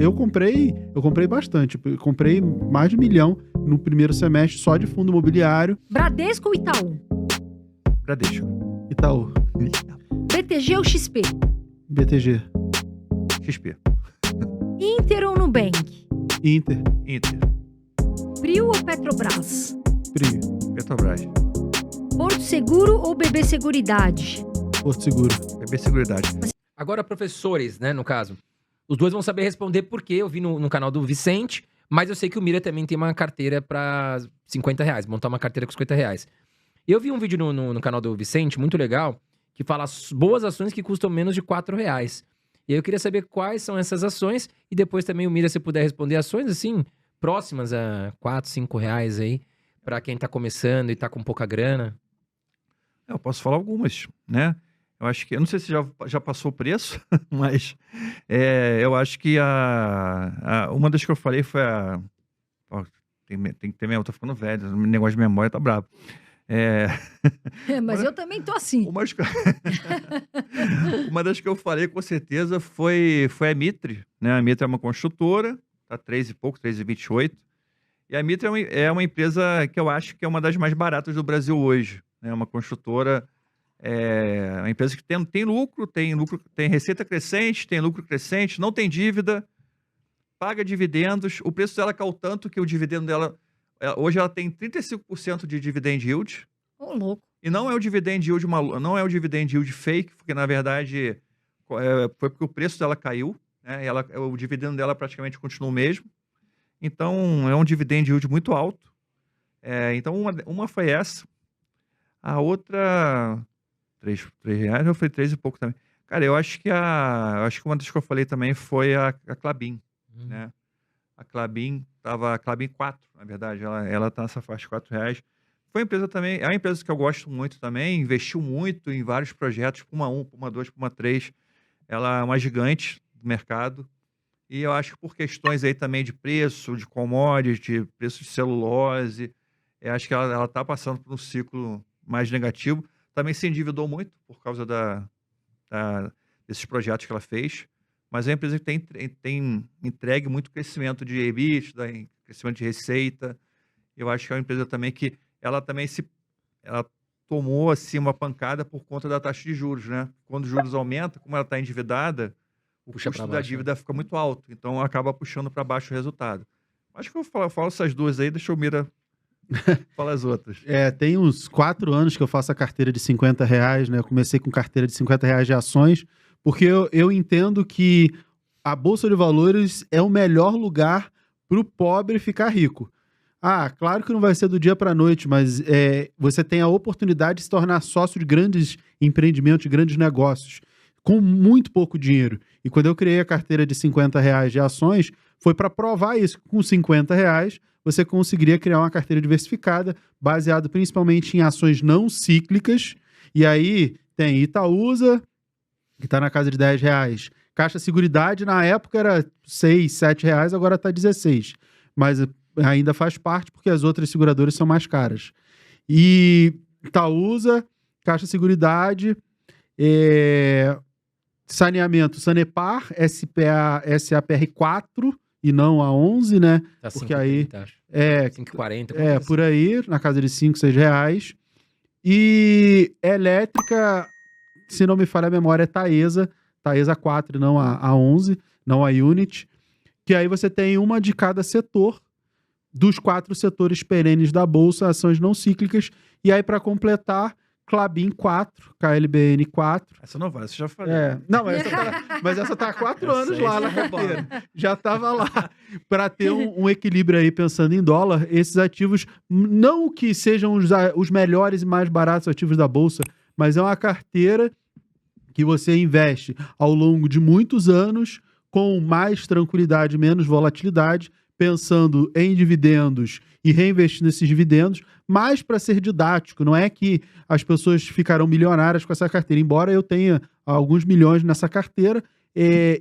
Eu comprei bastante. Eu comprei mais de 1 milhão no primeiro semestre só de fundo imobiliário. Bradesco ou Itaú? Bradesco. Itaú. BTG ou XP? BTG. XP. Inter ou Nubank? Inter. Prio ou Petrobras? Prio. Petrobras. Porto Seguro ou BB Seguridade? Porto Seguro. BB Seguridade. Agora, professores, né, no caso. Os dois vão saber responder porque eu vi no canal do Vicente, mas eu sei que o Mira também tem uma carteira pra R$50, montar uma carteira com R$50. Eu vi um vídeo no canal do Vicente, muito legal, que fala boas ações que custam menos de R$4. E aí eu queria saber quais são essas ações, e depois também o Mira, se puder responder ações, assim, próximas a R$4, R$5 aí, pra quem tá começando e tá com pouca grana. Eu posso falar algumas, né? Eu acho que, eu não sei se já passou o preço, mas eu acho que uma das que eu falei foi a... Ó, tem que ter mesmo, eu tô ficando velho, o negócio de memória tá brabo. Mas eu também tô assim. Uma das que eu falei com certeza foi a Mitre, né? A Mitre é uma construtora, tá 3 e pouco, 3,28. E a Mitre é uma empresa que eu acho que é uma das mais baratas do Brasil hoje, né? Uma construtora, uma empresa que tem lucro, tem receita crescente, tem lucro crescente, não tem dívida, paga dividendos. O preço dela caiu tanto que o dividendo dela, hoje ela tem 35% de dividend yield. Ô, louco. E não é o dividend yield não é o dividend yield fake, porque na verdade foi porque o preço dela caiu, né? O dividendo dela praticamente continua o mesmo. Então é um dividend yield muito alto. Então uma foi essa. A outra, R$3, eu falei 3 e pouco também. Cara, eu acho que uma das que eu falei também foi a Klabin, né? A Klabin 4, na verdade, ela tá nessa faixa de R$4. Foi uma empresa também, é uma empresa que eu gosto muito também, investiu muito em vários projetos, Puma 1, Puma 2, Puma 3. Ela é uma gigante do mercado. E eu acho que por questões aí também de preço, de commodity, preço de celulose, eu acho que ela tá passando por um ciclo mais negativo. Também se endividou muito por causa desses projetos que ela fez. Mas é uma empresa que tem entregue muito crescimento de EBITDA, crescimento de receita. Eu acho que é uma empresa também que ela tomou assim, uma pancada por conta da taxa de juros, né? Quando os juros aumentam, como ela está endividada, o custo da dívida fica muito alto. Então, acaba puxando para baixo o resultado. Acho que eu falo essas duas aí, deixa o Mira falar as outras. Tem uns 4 anos que eu faço a carteira de R$50, né? Eu comecei com carteira de R$50 de ações, porque eu entendo que a Bolsa de Valores é o melhor lugar para o pobre ficar rico. Claro que não vai ser do dia para a noite, mas você tem a oportunidade de se tornar sócio de grandes empreendimentos, de grandes negócios, com muito pouco dinheiro. E quando eu criei a carteira de R$50 de ações, foi para provar isso. Com R$50, você conseguiria criar uma carteira diversificada, baseada principalmente em ações não cíclicas. E aí tem Itaúsa, que está na casa de R$10. Caixa Seguridade, na época, era R$6, R$7, agora está R$16. Mas ainda faz parte porque as outras seguradoras são mais caras. E Itaúsa, Caixa Seguridade, saneamento, Sanepar, SAPR4 e não a 11, né? Tá porque 5,30, aí acho. é 5,40. por aí, na casa de R$5, R$6. E elétrica, se não me falha a memória, é Taesa 4, não a 11, não a Unity, que aí você tem uma de cada setor, dos 4 setores perenes da Bolsa, ações não cíclicas, e aí para completar, Klabin 4, KLBN 4. Essa não vale, você já falou. Não, mas essa tá há 4 anos lá na carteira. Já estava lá. Para ter um equilíbrio aí, pensando em dólar, esses ativos, não que sejam os melhores e mais baratos ativos da Bolsa, mas é uma carteira que você investe ao longo de muitos anos, com mais tranquilidade, menos volatilidade, pensando em dividendos e reinvestindo esses dividendos, mas para ser didático, não é que as pessoas ficarão milionárias com essa carteira, embora eu tenha alguns milhões nessa carteira,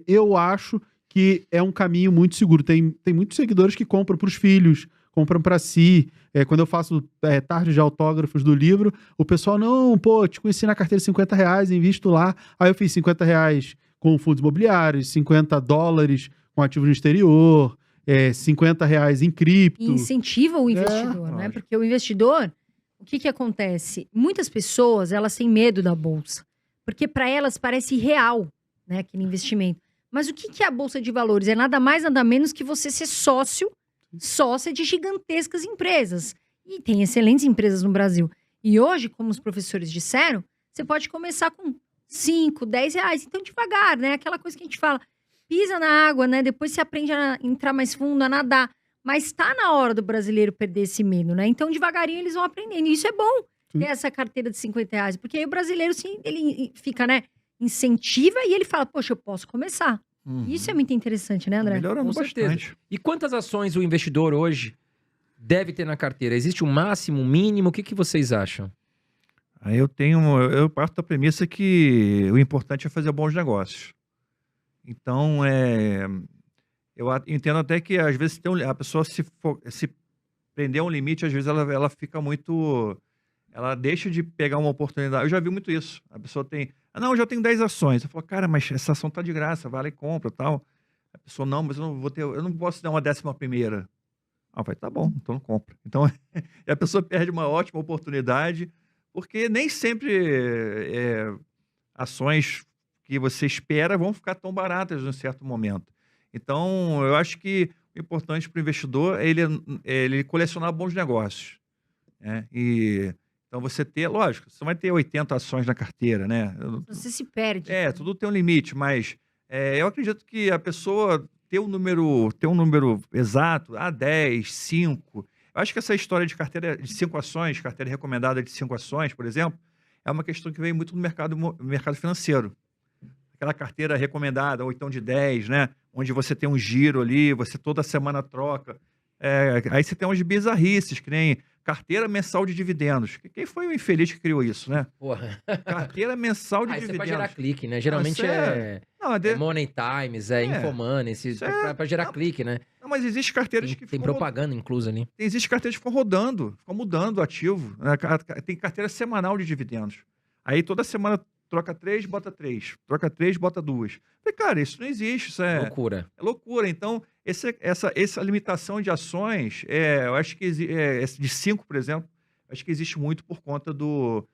eu acho que é um caminho muito seguro. Tem muitos seguidores que compram para os filhos, compram para si. Quando eu faço tarde de autógrafos do livro, o pessoal, não, te conheci na carteira de R$50, invisto lá. Aí eu fiz R$50 com fundos imobiliários, $50 com ativo no exterior, R$50 em cripto. E incentiva o investidor, né? lógico. Porque o investidor, o que acontece? Muitas pessoas, elas têm medo da bolsa, porque para elas parece irreal, né, aquele investimento. Mas o que é a bolsa de valores? É nada mais, nada menos que você ser sócia de gigantescas empresas. E tem excelentes empresas no Brasil. E hoje, como os professores disseram, você pode começar com 5, 10 reais. Então, devagar, né? Aquela coisa que a gente fala, pisa na água, né? Depois você aprende a entrar mais fundo, a nadar. Mas está na hora do brasileiro perder esse medo, né? Então, devagarinho, eles vão aprendendo. E isso é bom, ter essa carteira de 50 reais. Porque aí o brasileiro, sim, ele fica, né? Incentiva e ele fala, poxa, eu posso começar. Isso é muito interessante, né, André? Melhorando Com certeza. bastante. E quantas ações o investidor hoje deve ter na carteira? Existe um máximo, um mínimo? O que vocês acham? Aí eu parto da premissa que o importante é fazer bons negócios. Então, eu entendo até que às vezes a pessoa se prender a um limite, às vezes ela fica muito... Ela deixa de pegar uma oportunidade. Eu já vi muito isso. A pessoa tem... eu já tenho 10 ações. Eu falo, cara, mas essa ação tá de graça, vai lá e compra e tal. A pessoa, não, mas eu não posso dar uma 11ª. Vai, tá bom, então não compra. Então, a pessoa perde uma ótima oportunidade, porque nem sempre ações que você espera vão ficar tão baratas em um certo momento. Então, eu acho que o importante para o investidor é ele colecionar bons negócios, né? Então, você ter, lógico, você vai ter 80 ações na carteira, né? Você se perde. Tudo tem um limite, mas eu acredito que a pessoa ter um número exato, 10, 5. Eu acho que essa história de carteira de 5 ações, carteira recomendada de 5 ações, por exemplo, é uma questão que vem muito no mercado financeiro. Aquela carteira recomendada, ou então de 10, né? Onde você tem um giro ali, você toda semana troca. Aí você tem umas bizarrices, que nem carteira mensal de dividendos. Quem foi o infeliz que criou isso, né? Porra. Carteira mensal de Isso é pra dividendos. gerar clique, né? Geralmente Money Times, Infomoney, pra gerar clique, né? Não, mas existe carteiras que Tem ficam propaganda inclusa ali. Existe carteiras que ficam rodando, ficam mudando o ativo, né? Tem carteira semanal de dividendos. Aí toda semana troca 3, bota 3. Troca 3, bota 2. Falei, cara, isso não existe, isso é loucura. Então, essa limitação de ações, eu acho que de 5, por exemplo, acho que existe muito por conta do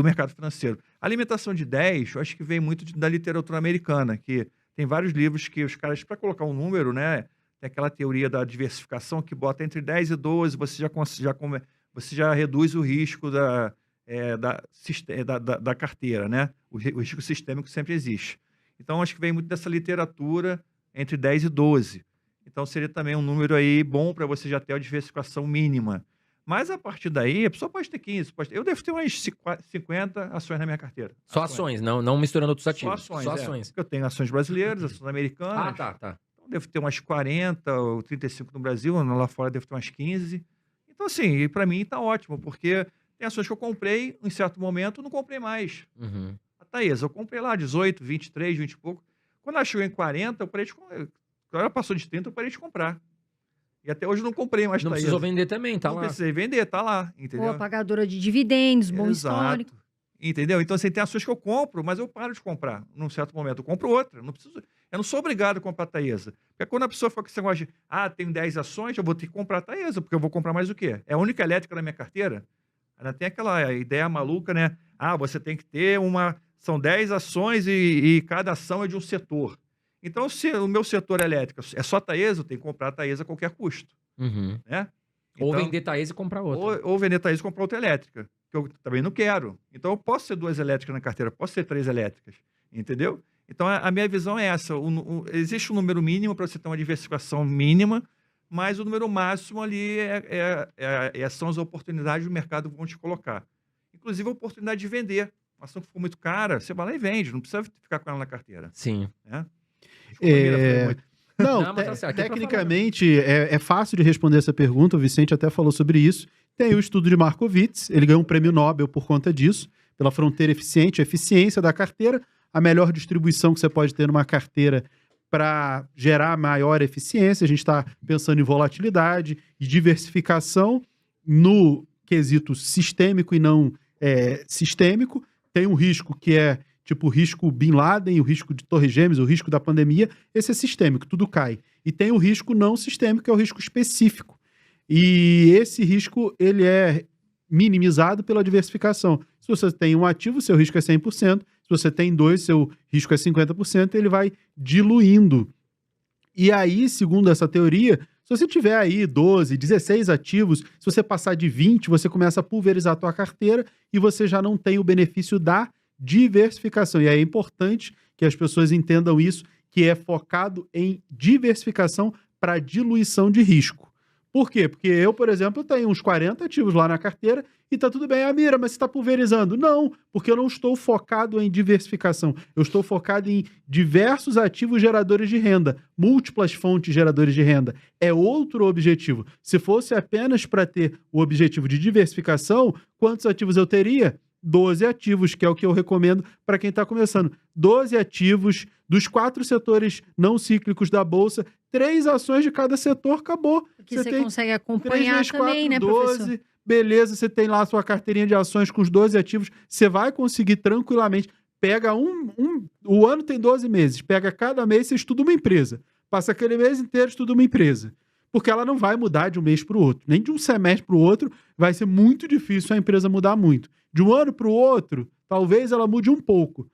mercado financeiro. A limitação de 10, eu acho que vem muito da literatura americana, que tem vários livros que os caras, para colocar um número, né, tem aquela teoria da diversificação que bota entre 10 e 12, você já reduz o risco da carteira, né? O risco sistêmico sempre existe. Então, acho que vem muito dessa literatura entre 10 e 12. Então, seria também um número aí bom para você já ter a diversificação mínima. Mas, a partir daí, a pessoa pode ter 15. Eu devo ter umas 50 ações na minha carteira. Só ações, não misturando outros ativos. Só ações. Eu tenho ações brasileiras, ações americanas. Tá. Então, devo ter umas 40 ou 35 no Brasil. Lá fora, devo ter umas 15. Então, assim, para mim está ótimo, porque tem ações que eu comprei em certo momento, não comprei mais. A Taesa, eu comprei lá 18, 23, 20 e pouco. Quando ela chegou em 40, eu parei de comprar. Quando ela passou de 30, eu parei de comprar. E até hoje eu não comprei mais Não Taesa. precisou vender também, tá lá. Não precisei vender, tá lá, entendeu? Boa pagadora de dividendos, bom histórico. Entendeu? Então, assim, tem ações que eu compro, mas eu paro de comprar num certo momento. Eu compro outra. Eu não sou obrigado a comprar a Taesa. Porque quando a pessoa fala que você gosta de, tenho 10 ações, eu vou ter que comprar a Taesa, porque eu vou comprar mais o quê? É a única elétrica na minha carteira? Ainda tem aquela ideia maluca, né? Você tem que ter são 10 ações e cada ação é de um setor. Então, se o meu setor elétrico é só Taesa, eu tenho que comprar a Taesa a qualquer custo. Né? Ou vender Taesa e comprar outra. Ou vender Taesa e comprar outra elétrica, que eu também não quero. Então, eu posso ter 2 elétricas na carteira, posso ter 3 elétricas, entendeu? Então, a minha visão é essa. Existe um número mínimo para você ter uma diversificação mínima, mas o número máximo ali são as oportunidades que o mercado vão te colocar. Inclusive, a oportunidade de vender. Uma ação que ficou muito cara, você vai lá e vende, não precisa ficar com ela na carteira. Sim. Né? Desculpa, Mira, foi muito. Não, tecnicamente é fácil de responder essa pergunta, o Vicente até falou sobre isso. Tem o estudo de Markowitz, ele ganhou um prêmio Nobel por conta disso, pela fronteira eficiente, a eficiência da carteira, a melhor distribuição que você pode ter numa carteira para gerar maior eficiência. A gente está pensando em volatilidade e diversificação no quesito sistêmico e não sistêmico. Tem um risco que é tipo o risco Bin Laden, o risco de Torres Gêmeas, o risco da pandemia, esse é sistêmico, tudo cai. E tem o risco não sistêmico, que é o risco específico. E esse risco, ele é minimizado pela diversificação. Se você tem um ativo, seu risco é 100%. Se você tem 2, seu risco é 50%, ele vai diluindo. E aí, segundo essa teoria, se você tiver aí 12, 16 ativos, se você passar de 20, você começa a pulverizar a tua carteira e você já não tem o benefício da diversificação. E aí é importante que as pessoas entendam isso, que é focado em diversificação para diluição de risco. Por quê? Porque eu, por exemplo, tenho uns 40 ativos lá na carteira e tá tudo bem. Mira, mas você está pulverizando? Não, porque eu não estou focado em diversificação. Eu estou focado em diversos ativos geradores de renda, múltiplas fontes geradores de renda. É outro objetivo. Se fosse apenas para ter o objetivo de diversificação, quantos ativos eu teria? 12 ativos, que é o que eu recomendo para quem está começando. 12 ativos dos 4 setores não cíclicos da Bolsa, 3 ações de cada setor, acabou. Porque você tem consegue 3 acompanhar vezes também, 4, né, 12, professor? beleza, você tem lá a sua carteirinha de ações com os 12 ativos, você vai conseguir tranquilamente, pega o ano tem 12 meses, pega cada mês, você estuda uma empresa, passa aquele mês inteiro, estuda uma empresa, porque ela não vai mudar de um mês para o outro, nem de um semestre para o outro, vai ser muito difícil a empresa mudar muito. De um ano para o outro, talvez ela mude um pouco.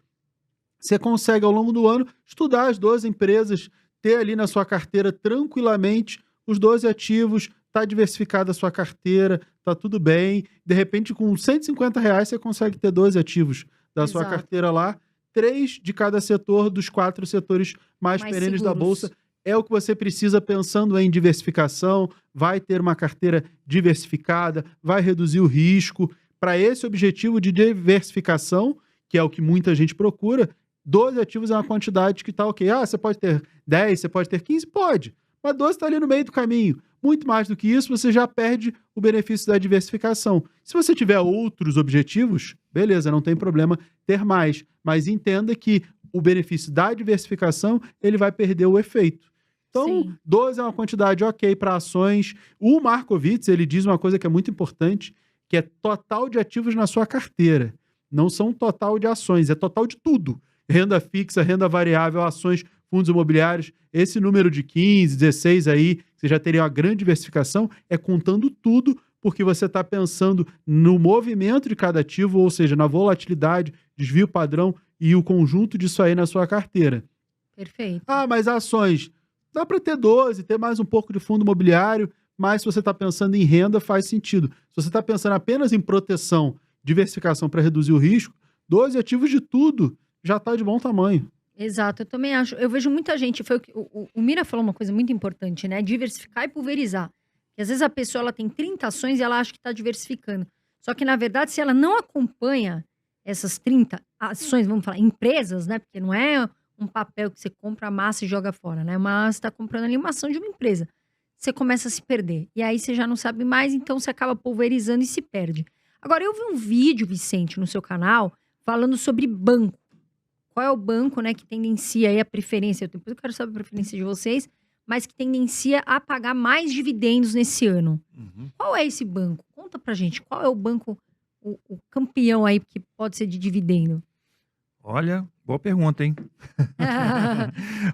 Você consegue, ao longo do ano, estudar as 12 empresas, ter ali na sua carteira tranquilamente os 12 ativos, tá diversificada a sua carteira, tá tudo bem. De repente, com R$150, você consegue ter 12 ativos da sua Exato. carteira lá, 3 de cada setor, dos 4 setores mais perenes da seguros. Bolsa. É o que você precisa pensando em diversificação, vai ter uma carteira diversificada, vai reduzir o risco. Para esse objetivo de diversificação, que é o que muita gente procura, 12 ativos é uma quantidade que está ok. Você pode ter 10, você pode ter 15? Pode. Mas 12 está ali no meio do caminho. Muito mais do que isso, você já perde o benefício da diversificação. Se você tiver outros objetivos, beleza, não tem problema ter mais. Mas entenda que o benefício da diversificação, ele vai perder o efeito. Então, Sim. 12 é uma quantidade ok para ações. O Markowitz, ele diz uma coisa que é muito importante, que é total de ativos na sua carteira. Não são total de ações, é total de tudo. Renda fixa, renda variável, ações, fundos imobiliários. Esse número de 15, 16 aí, você já teria uma grande diversificação, é contando tudo, porque você está pensando no movimento de cada ativo, ou seja, na volatilidade, desvio padrão e o conjunto disso aí na sua carteira. Perfeito. Mas ações, dá para ter 12, ter mais um pouco de fundo imobiliário, mas se você está pensando em renda, faz sentido. Se você está pensando apenas em proteção, diversificação para reduzir o risco, 12 ativos de tudo já está de bom tamanho. Exato, eu também acho. Eu vejo muita gente, foi o Mira falou uma coisa muito importante, né? Diversificar e pulverizar. Porque às vezes a pessoa ela tem 30 ações e ela acha que está diversificando. Só que, na verdade, se ela não acompanha essas 30 ações, vamos falar, empresas, né? Porque não é um papel que você compra a massa e joga fora, né? Você está comprando ali uma ação de uma empresa. Você começa a se perder. E aí você já não sabe mais, então você acaba pulverizando e se perde. Agora, eu vi um vídeo, Vicente, no seu canal, falando sobre banco. Qual é o banco, né, que tendencia aí a preferência? Depois eu quero saber a preferência de vocês, mas que tendencia a pagar mais dividendos nesse ano. Uhum. Qual é esse banco? Conta pra gente. Qual é o banco, o campeão aí que pode ser de dividendo? Olha, boa pergunta, hein?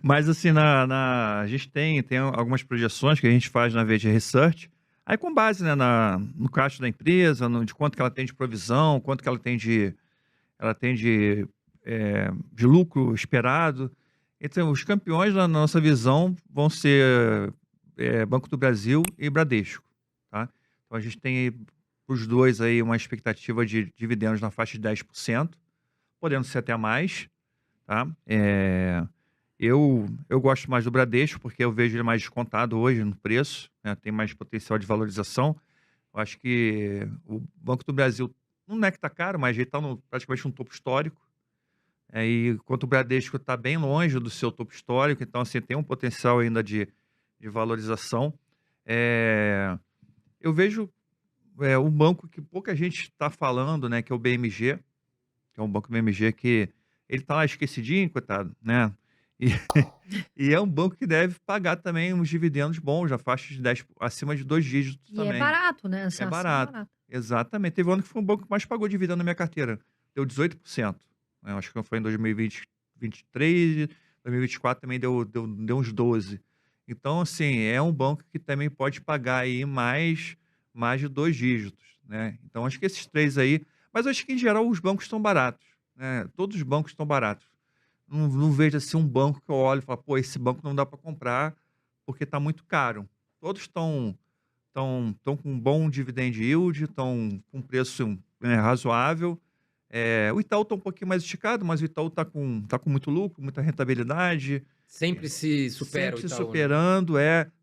Mas assim, a gente tem algumas projeções que a gente faz na VG Research, aí com base, né, no caixa da empresa, de quanto que ela tem de provisão, quanto que ela tem de lucro esperado. Então, os campeões, na nossa visão, vão ser Banco do Brasil e Bradesco. Tá? Então, a gente tem os dois aí uma expectativa de dividendos na faixa de 10%, podendo ser até mais. Tá? Eu gosto mais do Bradesco, porque eu vejo ele mais descontado hoje no preço, né? Tem mais potencial de valorização. Eu acho que o Banco do Brasil não é que está caro, mas ele está praticamente no topo histórico. E enquanto o Bradesco está bem longe do seu topo histórico, então assim, tem um potencial ainda de valorização. Eu vejo um banco que pouca gente está falando, né, que é o BMG, que é um banco BMG que ele está lá esquecidinho, coitado, né? E é um banco que deve pagar também uns dividendos bons, já faixa de 10, acima de 2 dígitos E também. é barato, né? Barato. Exatamente. Teve um ano que foi um banco que mais pagou dividendo na minha carteira. Deu 18%. né? Eu acho que foi em 2023, 2024 também deu uns 12. Então, assim, é um banco que também pode pagar aí mais de 2 dígitos, né? Então, acho que esses 3 aí... Mas acho que, em geral, os bancos estão baratos, né? Todos os bancos estão baratos. Não vejo, assim, um banco que eu olho e falo, pô, esse banco não dá para comprar porque está muito caro. Todos estão com um bom dividend yield, estão com preço, né, razoável. O Itaú está um pouquinho mais esticado, mas o Itaú está com muito lucro, muita rentabilidade. Sempre se supera Sempre o se Itaú, né? superando,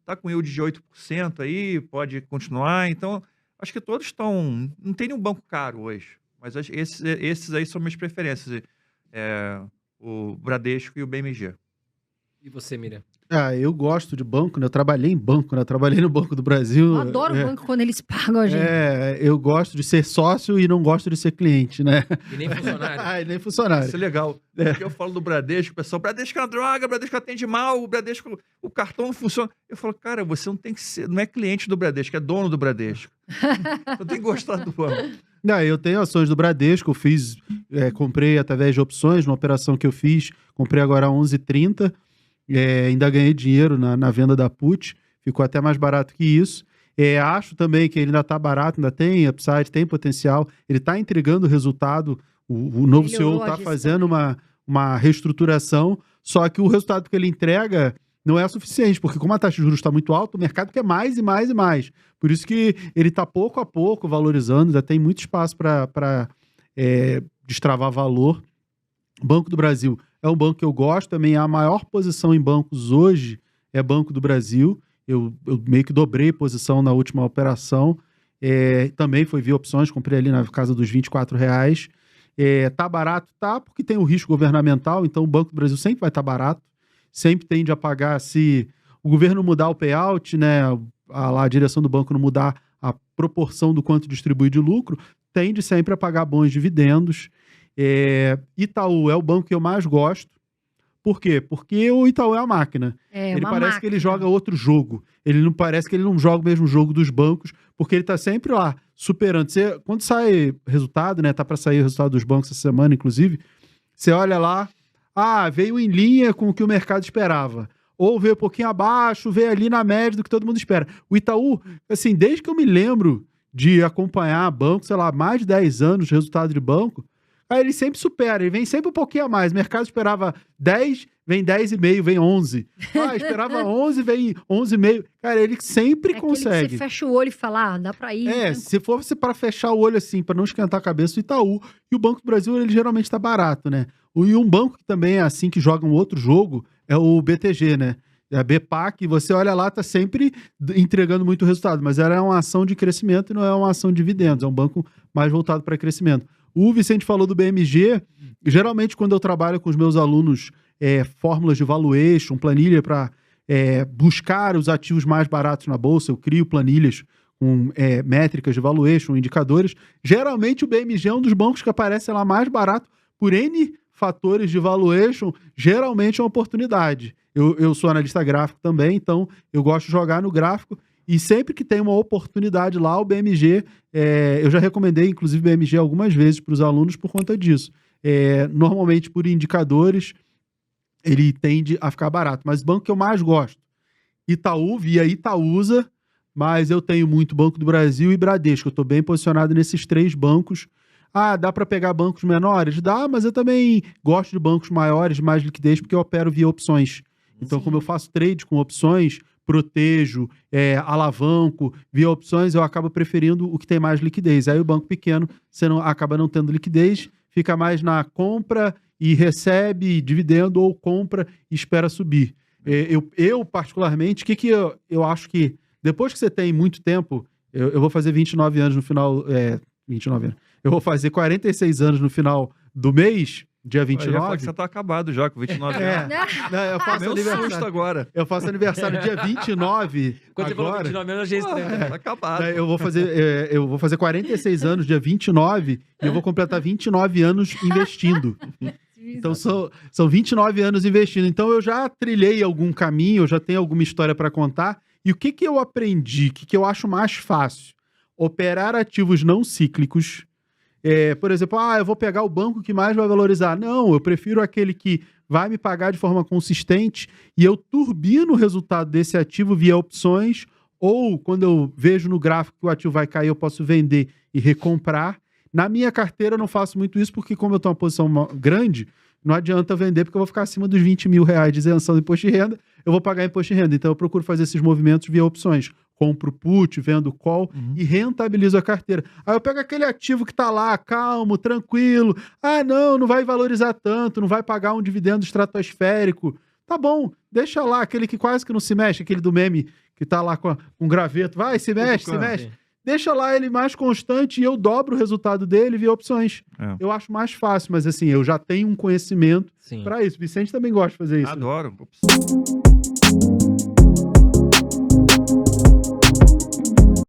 tá com yield de 8% aí, pode continuar. Então, acho que todos estão... Não tem nenhum banco caro hoje, mas esses aí são minhas preferências. O Bradesco e o BMG. E você, Miriam? Eu gosto de banco, né? Eu trabalhei em banco, né? Eu trabalhei no Banco do Brasil. Eu adoro o banco quando eles pagam a gente. Eu gosto de ser sócio e não gosto de ser cliente, né? E nem funcionário. E nem funcionário. Isso é legal. Porque eu falo do Bradesco, o pessoal, Bradesco é uma droga, o Bradesco atende mal, o Bradesco, o cartão não funciona. Eu falo, cara, você não tem que ser, não é cliente do Bradesco, é dono do Bradesco. Você tem que gostar do banco. Eu tenho ações do Bradesco, eu fiz, comprei através de opções, numa operação que eu fiz, comprei agora a 11,30, ainda ganhei dinheiro na venda da put, ficou até mais barato que isso. Acho também que ele ainda está barato, ainda tem upside, tem potencial, ele está entregando o resultado, o novo CEO está fazendo uma reestruturação, só que o resultado que ele entrega não é suficiente, porque como a taxa de juros está muito alta, o mercado quer mais e mais e mais. Por isso que ele está pouco a pouco valorizando, ainda tem muito espaço para destravar valor. Banco do Brasil é um banco que eu gosto, também a maior posição em bancos hoje é Banco do Brasil. Eu meio que dobrei posição na última operação. Também foi via opções, comprei ali na casa dos R$24. Tá barato? Tá, porque tem o risco governamental, então o Banco do Brasil sempre vai estar barato. Sempre tende a pagar, se o governo mudar o payout, né, a direção do banco não mudar a proporção do quanto distribui de lucro, tende sempre a pagar bons dividendos. Itaú é o banco que eu mais gosto. Por quê? Porque o Itaú é a máquina. Ele parece que ele joga outro jogo. Ele não parece que ele não joga o mesmo jogo dos bancos, porque ele tá sempre lá, superando. Quando sai resultado, né, tá para sair o resultado dos bancos essa semana, inclusive, você olha lá, veio em linha com o que o mercado esperava. Ou veio um pouquinho abaixo, veio ali na média do que todo mundo espera. O Itaú, assim, desde que eu me lembro de acompanhar banco, sei lá, mais de 10 anos de resultado de banco, aí ele sempre supera, ele vem sempre um pouquinho a mais. O mercado esperava 10, vem 10,5, vem 11. Esperava 11, vem 11,5. Cara, ele sempre consegue. Que você fecha o olho e fala, dá pra ir. Se fosse para fechar o olho assim, para não esquentar a cabeça, o Itaú. E o Banco do Brasil, ele geralmente tá barato, né? E um banco que também é assim, que joga um outro jogo, é o BTG, né? A BPAC, você olha lá, tá sempre entregando muito resultado, mas ela é uma ação de crescimento e não é uma ação de dividendos, é um banco mais voltado para crescimento. O Vicente falou do BMG, geralmente quando eu trabalho com os meus alunos fórmulas de valuation, planilha para buscar os ativos mais baratos na bolsa, eu crio planilhas com métricas de valuation, indicadores, geralmente o BMG é um dos bancos que aparece lá mais barato por N fatores de valuation, geralmente é uma oportunidade. Eu sou analista gráfico também, então eu gosto de jogar no gráfico e sempre que tem uma oportunidade lá, o BMG, eu já recomendei inclusive o BMG algumas vezes para os alunos por conta disso. Normalmente por indicadores, ele tende a ficar barato, mas o banco que eu mais gosto, Itaú, via Itaúsa, mas eu tenho muito Banco do Brasil e Bradesco, eu estou bem posicionado nesses 3 bancos. Dá para pegar bancos menores? Dá, mas eu também gosto de bancos maiores, mais liquidez, porque eu opero via opções. Então, como eu faço trade com opções, protejo, alavanco, via opções, eu acabo preferindo o que tem mais liquidez. Aí o banco pequeno, você acaba não tendo liquidez, fica mais na compra e recebe dividendo, ou compra e espera subir. Eu particularmente, o que eu acho que, depois que você tem muito tempo, eu vou fazer 29 anos no final... 29 anos. Eu vou fazer 46 anos no final do mês, dia 29. Eu ia falar que você tá acabado já, com 29 anos. Eu faço aniversário agora. Eu faço aniversário dia 29. Quando você falou 29 anos, eu já estranho. Tá acabado. Eu vou fazer 46 anos dia 29 e eu vou completar 29 anos investindo. Então são 29 anos investindo. Então eu já trilhei algum caminho, eu já tenho alguma história para contar. E o que eu aprendi, o que eu acho mais fácil? Operar ativos não cíclicos, Por exemplo, eu vou pegar o banco que mais vai valorizar. Não, eu prefiro aquele que vai me pagar de forma consistente e eu turbino o resultado desse ativo via opções, ou quando eu vejo no gráfico que o ativo vai cair, eu posso vender e recomprar. Na minha carteira eu não faço muito isso, porque como eu tenho uma posição grande, não adianta vender, porque eu vou ficar acima dos 20 mil reais de isenção de imposto de renda, eu vou pagar imposto de renda. Então eu procuro fazer esses movimentos via opções. Compro put, vendo call e rentabilizo a carteira. Aí eu pego aquele ativo que tá lá, calmo, tranquilo. Não vai valorizar tanto, não vai pagar um dividendo estratosférico. Tá bom, deixa lá, aquele que quase que não se mexe, aquele do meme que tá lá com um graveto. Vai, se mexe, se mexe. Deixa lá ele mais constante e eu dobro o resultado dele via opções. Eu acho mais fácil, mas assim, eu já tenho um conhecimento para isso. Vicente também gosta de fazer isso. Adoro. Né?